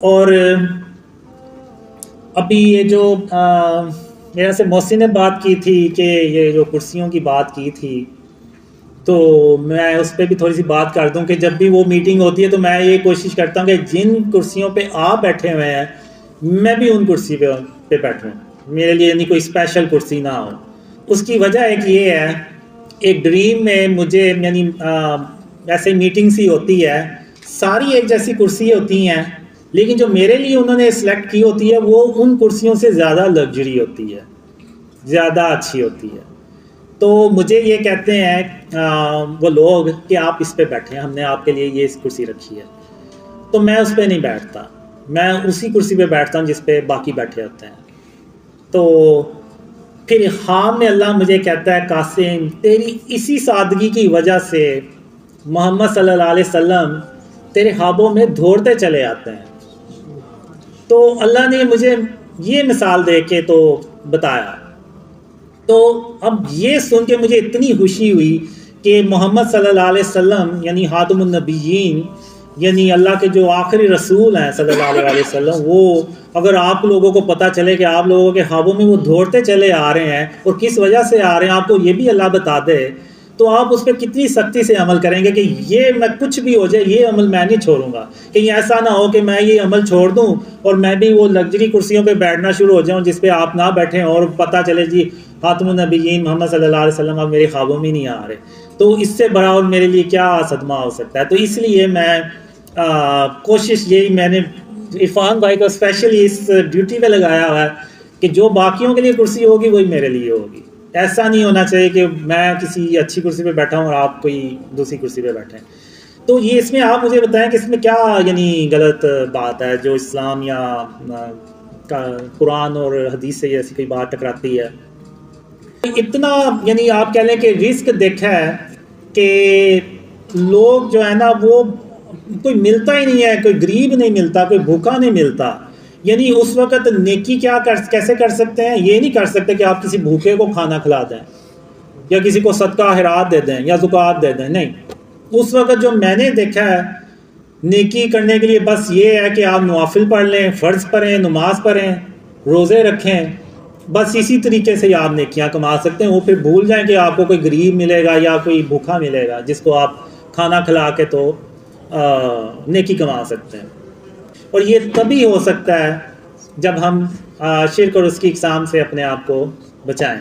اور ابھی یہ جو میرے سے محسن نے بات کی تھی کہ یہ جو کرسیوں کی بات کی تھی، تو میں اس پہ بھی تھوڑی سی بات کر دوں کہ جب بھی وہ میٹنگ ہوتی ہے تو میں یہ کوشش کرتا ہوں کہ جن کرسیوں پہ آپ بیٹھے ہوئے ہیں میں بھی ان کرسی پہ بیٹھوں، میرے لیے یعنی کوئی اسپیشل کرسی نہ ہو۔ اس کی وجہ ایک یہ ہے، ایک ڈریم میں مجھے یعنی ایسے میٹنگ سی ہوتی ہے، ساری ایک جیسی کرسی ہوتی ہیں، لیکن جو میرے لیے انہوں نے سلیکٹ کی ہوتی ہے وہ ان کرسیوں سے زیادہ لگژری ہوتی ہے، زیادہ اچھی ہوتی ہے۔ تو مجھے یہ کہتے ہیں وہ لوگ کہ آپ اس پہ بیٹھیں، ہم نے آپ کے لیے یہ کرسی رکھی ہے، تو میں اس پہ نہیں بیٹھتا، میں اسی کرسی پہ بیٹھتا ہوں جس پہ باقی بیٹھے ہوتے ہیں۔ تو پھر خواب میں اللہ مجھے کہتا ہے قاسم تیری اسی سادگی کی وجہ سے محمد صلی اللہ علیہ وسلم تیرے خوابوں میں دوڑتے چلے آتے ہیں۔ تو اللہ نے مجھے یہ مثال دے کے تو بتایا، تو اب یہ سن کے مجھے اتنی خوشی ہوئی کہ محمد صلی اللہ علیہ وسلم یعنی خاتم النبیین، یعنی اللہ کے جو آخری رسول ہیں صلی اللہ علیہ وسلم، وہ اگر آپ لوگوں کو پتہ چلے کہ آپ لوگوں کے خوابوں میں وہ دوڑتے چلے آ رہے ہیں اور کس وجہ سے آ رہے ہیں آپ کو یہ بھی اللہ بتا دے، تو آپ اس پہ کتنی سختی سے عمل کریں گے کہ یہ میں کچھ بھی ہو جائے یہ عمل میں نہیں چھوڑوں گا، کہیں ایسا نہ ہو کہ میں یہ عمل چھوڑ دوں اور میں بھی وہ لگژری کرسیوں پہ بیٹھنا شروع ہو جاؤں جس پہ آپ نہ بیٹھیں اور پتہ چلے جی خاتم النبیین محمد صلی اللہ علیہ وسلم اب میرے خوابوں میں نہیں آ رہے، تو اس سے بڑا اور میرے لیے کیا صدمہ ہو سکتا ہے۔ تو اس لیے میں کوشش یہی میں نے عرفان بھائی کو اسپیشلی اس ڈیوٹی پہ لگایا ہوا ہے کہ جو باقیوں کے لیے کرسی ہوگی وہی میرے لیے ہوگی، ایسا نہیں ہونا چاہیے کہ میں کسی اچھی کرسی پہ بیٹھا ہوں اور آپ کوئی دوسری کرسی پہ بیٹھیں۔ تو یہ اس میں آپ مجھے بتائیں کہ اس میں کیا یعنی غلط بات ہے جو اسلام یا قرآن اور حدیث سے ایسی کوئی بات ٹکراتی ہے؟ اتنا یعنی آپ کہہ لیں کہ رزق دیکھا ہے کہ لوگ جو ہے نا وہ کوئی ملتا ہی نہیں ہے، کوئی غریب نہیں ملتا، کوئی بھوکا نہیں ملتا، یعنی اس وقت نیکی کیسے کر سکتے ہیں؟ یہ نہیں کر سکتے کہ آپ کسی بھوکے کو کھانا کھلا دیں یا کسی کو صدقہ خیرات دے دیں یا زکوٰۃ دے دیں، نہیں، اس وقت جو میں نے دیکھا ہے نیکی کرنے کے لیے بس یہ ہے کہ آپ نوافل پڑھ لیں، فرض پڑھیں، نماز پڑھیں، روزے رکھیں، بس اسی طریقے سے آپ نیکیاں کما سکتے ہیں۔ وہ پھر بھول جائیں کہ آپ کو کوئی غریب ملے گا یا کوئی بھوکا ملے گا جس کو آپ کھانا کھلا کے تو نیکی کما سکتے ہیں۔ اور یہ تبھی ہو سکتا ہے جب ہم شرک اور اس کی اقسام سے اپنے آپ کو بچائیں،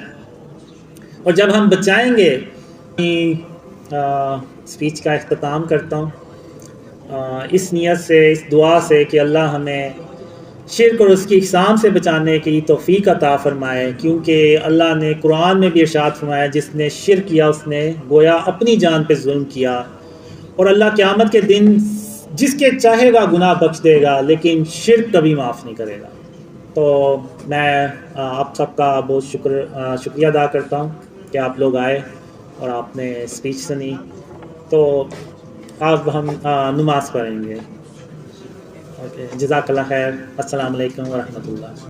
اور جب ہم بچائیں گے اسپیچ کا اختتام کرتا ہوں اس نیت سے، اس دعا سے کہ اللہ ہمیں شرک اور اس کی اقسام سے بچانے کی توفیق عطا فرمائے، کیونکہ اللہ نے قرآن میں بھی ارشاد فرمایا جس نے شرک کیا اس نے گویا اپنی جان پہ ظلم کیا، اور اللہ قیامت کے دن جس کے چاہے گا گناہ بخش دے گا لیکن شرک کبھی معاف نہیں کرے گا۔ تو میں آپ سب کا بہت شکریہ ادا کرتا ہوں کہ آپ لوگ آئے اور آپ نے اسپیچ سنی۔ تو اب ہم نماز پڑھیں گے۔ اوکے، جزاک اللہ خیر، السلام علیکم ورحمۃ اللہ۔